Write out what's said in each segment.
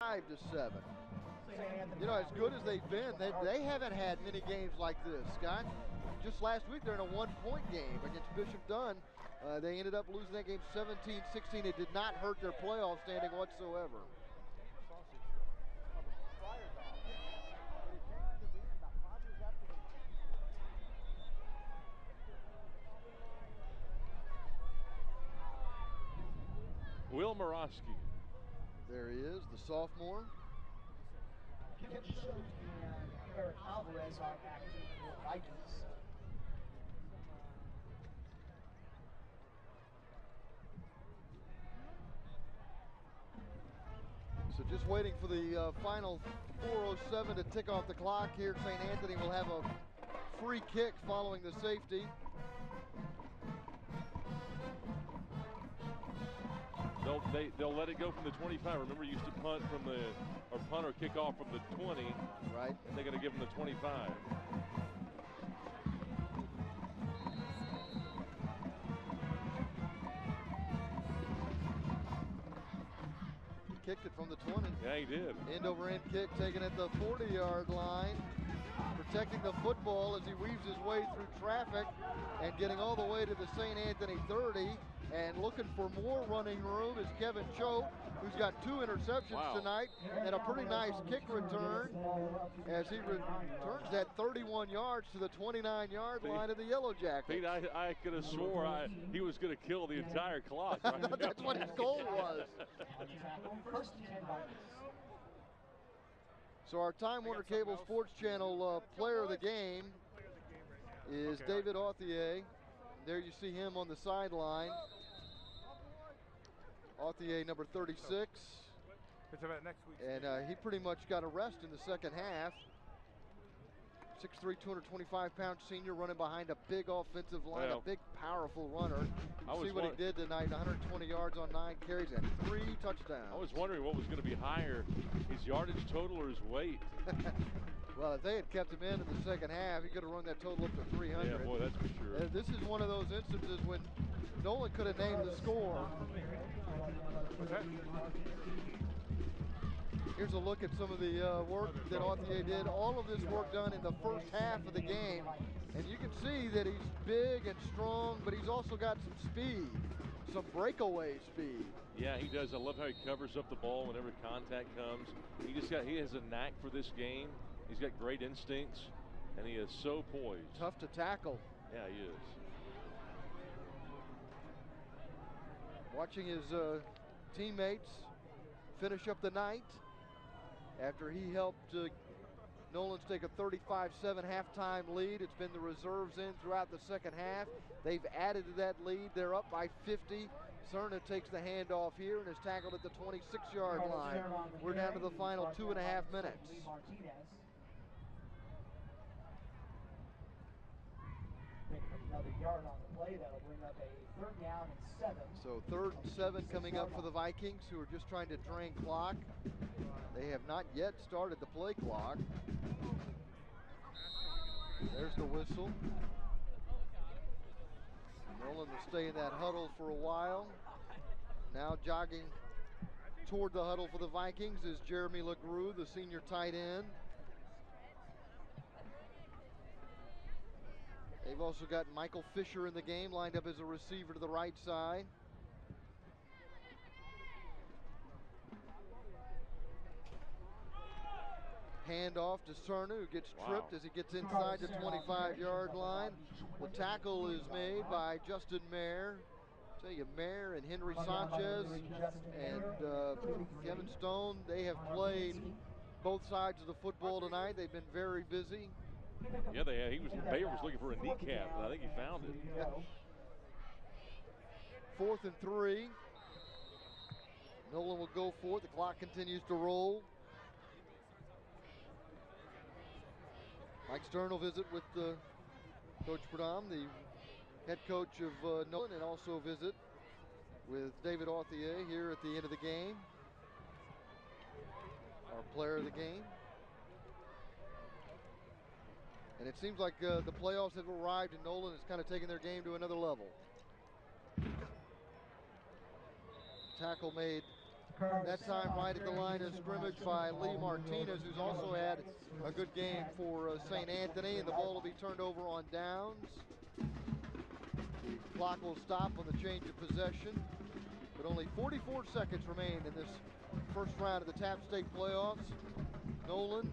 5-7. You know, as good as they've been, they haven't had many games like this, Scott. Just last week, they're in a one-point game against Bishop Dunn. They ended up losing that game 17-16. It did not hurt their playoff standing whatsoever. Will Morosky. There he is, the sophomore. Eric Alvarez are active for Vikings. So just waiting for the final 4:07 to tick off the clock here. St. Anthony will have a free kick following the safety. They'll let it go from the 25. Remember, you used to punt from punt or kick off from the 20. Right. And they're going to give them the 25. He kicked it from the 20. Yeah, he did. End over end kick taken at the 40-yard line. Protecting the football as he weaves his way through traffic and getting all the way to the St. Anthony 30. And looking for more running room is Kevin Choate, who's got 2 interceptions tonight and a pretty nice kick return as he returns that 31 yards to the 29-yard line of the Yellow Jackets. Pete, I could have swore he was going to kill the entire clock. Right? That's what his goal was. So our Time Warner Cable Sports Channel player of the game is David Authier. There you see him on the sideline. Authier, number 36. It's about next week. And he pretty much got a rest in the second half. 6'3", 225-pound senior running behind a big offensive line, a big, powerful runner. See what he did tonight, 120 yards on 9 carries and 3 touchdowns. I was wondering what was going to be higher, his yardage total or his weight. Well, if they had kept him in the second half, he could have run that total up to 300. Yeah, boy, that's for sure. This is one of those instances when Nolan could have named the score. Here's a look at some of the work that Authier did. All of this work done in the first half of the game. And you can see that he's big and strong, but he's also got some speed, some breakaway speed. Yeah, he does. I love how he covers up the ball whenever contact comes. He has a knack for this game. He's got great instincts, and he is so poised. Tough to tackle. Yeah, he is. Watching his teammates finish up the night after he helped Nolan's take a 35-7 halftime lead. It's been the reserves in throughout the second half. They've added to that lead. They're up by 50. Cerna takes the handoff here and is tackled at the 26-yard line. We're down to the final 2.5 minutes. Another yard on the play. That'll bring up a 3rd down and 7. So 3rd and 7 coming up for the Vikings, who are just trying to drain clock. They have not yet started the play clock. There's the whistle. Nolan will stay in that huddle for a while. Now jogging toward the huddle for the Vikings is Jeremy LeGroux, the senior tight end. They've also got Michael Fisher in the game, lined up as a receiver to the right side. Handoff to Cerna, who gets tripped as he gets inside the 25-yard line. The tackle is made by Justin Mayer. I tell you, Mayer and Henry Sanchez and Kevin Stone, they have played both sides of the football tonight. They've been very busy. Yeah, Bayer was looking for a kneecap, and I think he found it. 4th and 3. Nolan will go for it. The clock continues to roll. Mike Stern will visit with Coach Pradam, the head coach of Nolan, and also visit with David Authier here at the end of the game, our player of the game. And it seems like the playoffs have arrived, and Nolan has kind of taken their game to another level. Tackle made that time right at the line of scrimmage by Lee Martinez, who's also had a good game for St. Anthony, and the ball will be turned over on downs. The clock will stop on the change of possession, but only 44 seconds remain in this first round of the TAP State playoffs. Nolan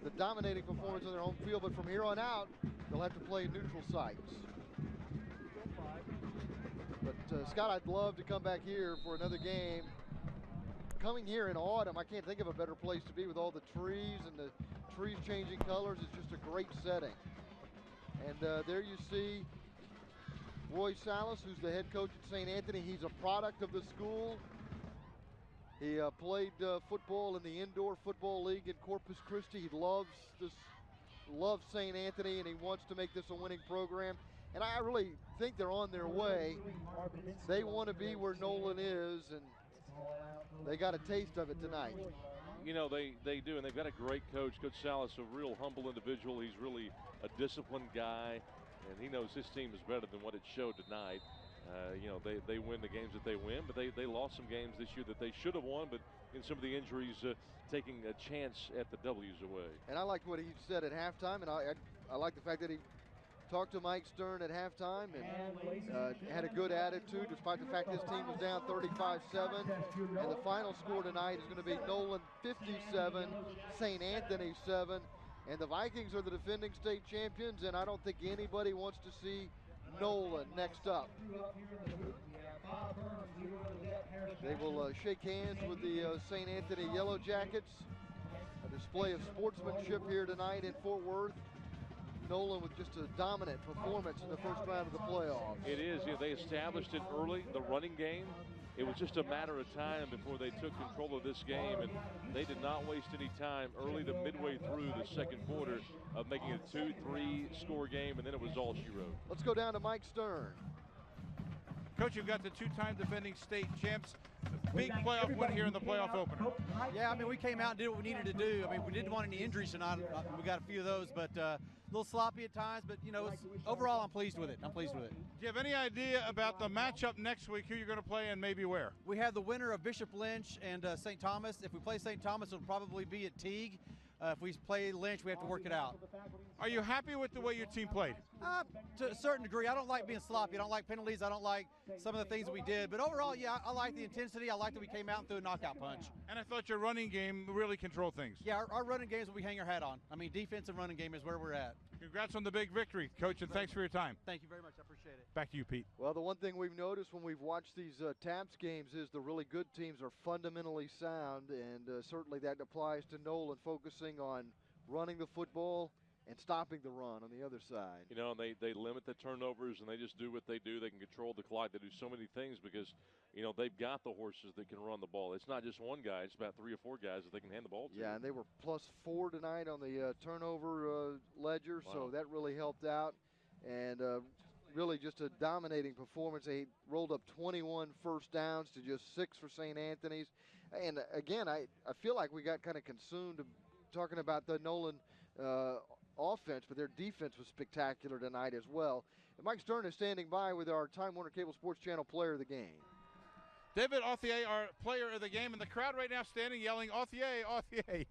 with a dominating performance on their home field, but from here on out, they'll have to play neutral sites. But Scott, I'd love to come back here for another game. Coming here in autumn, I can't think of a better place to be with all the trees and the trees changing colors. It's just a great setting. And there you see Roy Salas, who's the head coach at St. Anthony. He's a product of the school. He played football in the Indoor Football League in Corpus Christi. He loves St. Anthony, and he wants to make this a winning program. And I really think they're on their way. They want to be where Nolan is, and they got a taste of it tonight. You know, they do, and they've got a great coach. Coach Salas, a real humble individual. He's really a disciplined guy, and he knows his team is better than what it showed tonight. You know, they win the games that they win, but they lost some games this year that they should have won, but in some of the injuries, taking a chance at the W's away. And I liked what he said at halftime, and I like the fact that he talked to Mike Stern at halftime and had a good attitude despite the fact his team was down 35-7. And the final score tonight is going to be Nolan 57, St. Anthony 7. And the Vikings are the defending state champions, and I don't think anybody wants to see Nolan next up. They will shake hands with the St. Anthony Yellow Jackets. A display of sportsmanship here tonight in Fort Worth. Nolan with just a dominant performance in the first round of the playoffs. It is. You know, they established it early, the running game. It was just a matter of time before they took control of this game, and they did not waste any time early to midway through the second quarter of making it a 2-3 score game, and then it was all she wrote. Let's go down to Mike Stern. Coach, you've got the two-time defending state champs. Big playoff win here in the playoff opener. Yeah, I mean, we came out and did what we needed to do. I mean, we didn't want any injuries tonight. We got a few of those, but a little sloppy at times. But, you know, overall, I'm pleased with it. I'm pleased with it. Do you have any idea about the matchup next week, who you're going to play and maybe where? We have the winner of Bishop Lynch and St. Thomas. If we play St. Thomas, it'll probably be at Teague. If we play Lynch, we have to work it out. Are you happy with the way your team played? To a certain degree. I don't like being sloppy. I don't like penalties. I don't like some of the things that we did. But overall, yeah, I like the intensity. I like that we came out and threw a knockout punch. And I thought your running game really controlled things. Yeah, our running game is what we hang our hat on. I mean, defense and running game is where we're at. Congrats on the big victory, Coach, and thanks for your time. Thank you very much. I appreciate it. Back to you, Pete. Well, the one thing we've noticed when we've watched these TAPS games is the really good teams are fundamentally sound, and certainly that applies to Nolan, focusing on running the football and stopping the run on the other side. You know, and they limit the turnovers, and they just do what they do. They can control the clock. They do so many things because, you know, they've got the horses that can run the ball. It's not just one guy. It's about 3 or 4 guys that they can hand the ball to. Yeah, and they were +4 tonight on the turnover ledger, wow. So that really helped out. And really just a dominating performance. They rolled up 21 first downs to just 6 for St. Anthony's. And again, I feel like we got kind of consumed talking about the Nolan offense, but their defense was spectacular tonight as well. And Mike Stern is standing by with our Time Warner Cable Sports Channel player of the game. David Authier, our player of the game, and the crowd right now standing yelling, Authier, Authier.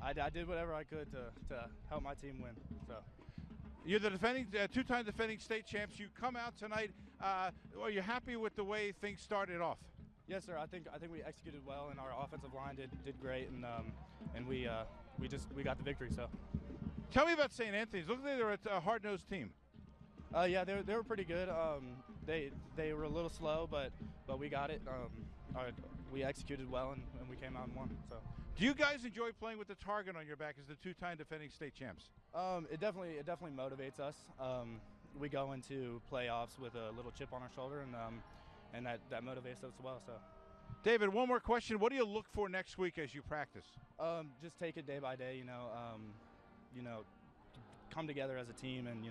I did whatever I could to help my team win. So you're the defending, two-time defending state champs. You come out tonight. Are you happy with the way things started off? Yes, sir. I think we executed well, and our offensive line did great, and we got the victory. So, tell me about St. Anthony's. Look like they're a hard-nosed team. Yeah, they were pretty good. They were a little slow, but we got it. We executed well, and we came out and won. So, do you guys enjoy playing with the target on your back as the two-time defending state champs? It definitely motivates us. We go into playoffs with a little chip on our shoulder, and that motivates us well. So, David, one more question. What do you look for next week as you practice? Just take it day by day. Come together as a team, and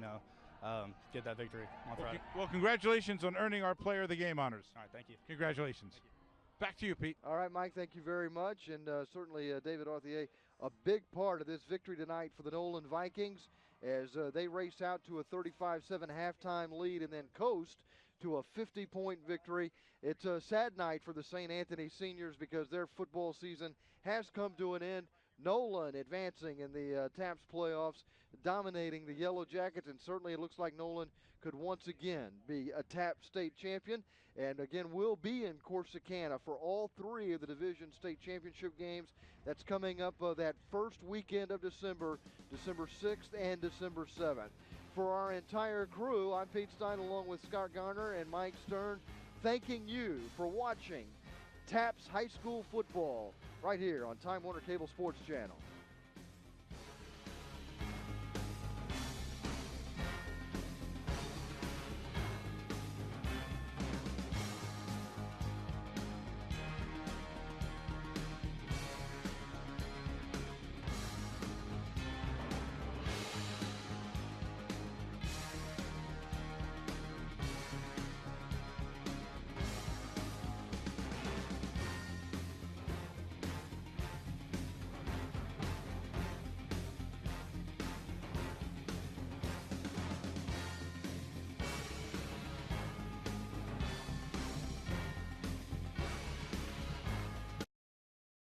get that victory on Friday. Well, congratulations on earning our player of the game honors. All right, thank you. Congratulations. Thank you. Back to you, Pete. All right, Mike, thank you very much. And certainly David Authier, a big part of this victory tonight for the Nolan Vikings as they race out to a 35-7 halftime lead and then coast to a 50-point victory. It's a sad night for the St. Anthony seniors because their football season has come to an end. Nolan advancing in the TAPS playoffs, dominating the Yellow Jackets, and certainly it looks like Nolan could once again be a TAPS state champion, and again will be in Corsicana for all 3 of the division state championship games. That's coming up that first weekend of December, December 6th and December 7th. For our entire crew, I'm Pete Stein along with Scott Garner and Mike Stern, thanking you for watching TAPS High School Football right here on Time Warner Cable Sports Channel.